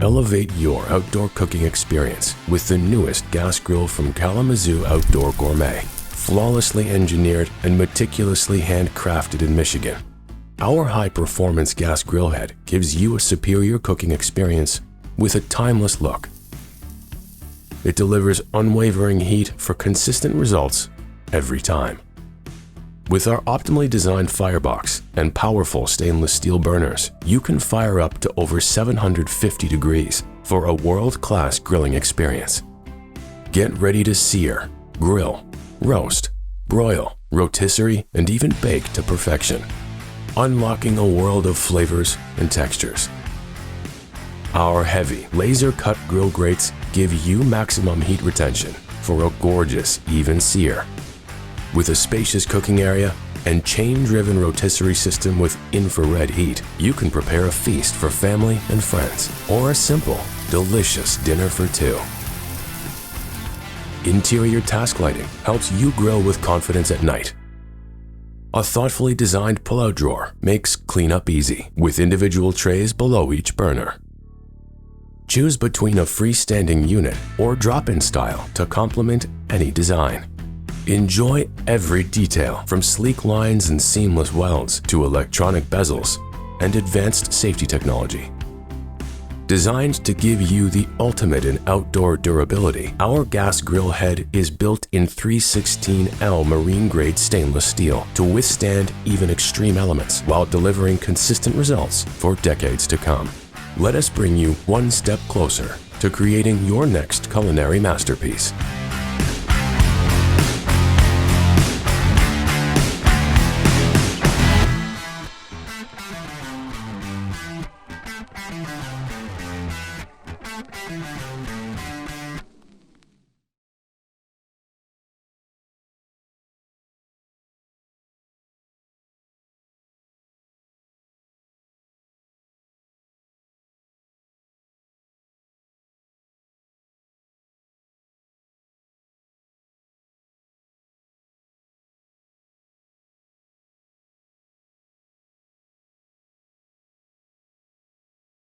Elevate your outdoor cooking experience with the newest gas grill from Kalamazoo Outdoor Gourmet, flawlessly engineered and meticulously handcrafted in Michigan. Our high-performance gas grill head gives you a superior cooking experience with a timeless look. It delivers unwavering heat for consistent results every time. With our optimally designed firebox and powerful stainless steel burners, you can fire up to over 750 degrees for a world-class grilling experience. Get ready to sear, grill, roast, broil, rotisserie, and even bake to perfection, unlocking a world of flavors and textures. Our heavy, laser-cut grill grates give you maximum heat retention for a gorgeous, even sear. With a spacious cooking area and chain-driven rotisserie system with infrared heat, you can prepare a feast for family and friends, or a simple, delicious dinner for two. Interior task lighting helps you grill with confidence at night. A thoughtfully designed pull-out drawer makes cleanup easy, with individual trays below each burner. Choose between a freestanding unit or drop-in style to complement any design. Enjoy every detail, from sleek lines and seamless welds to electronic bezels and advanced safety technology. Designed to give you the ultimate in outdoor durability, our gas grill head is built in 316L marine-grade stainless steel to withstand even extreme elements while delivering consistent results for decades to come. Let us bring you one step closer to creating your next culinary masterpiece.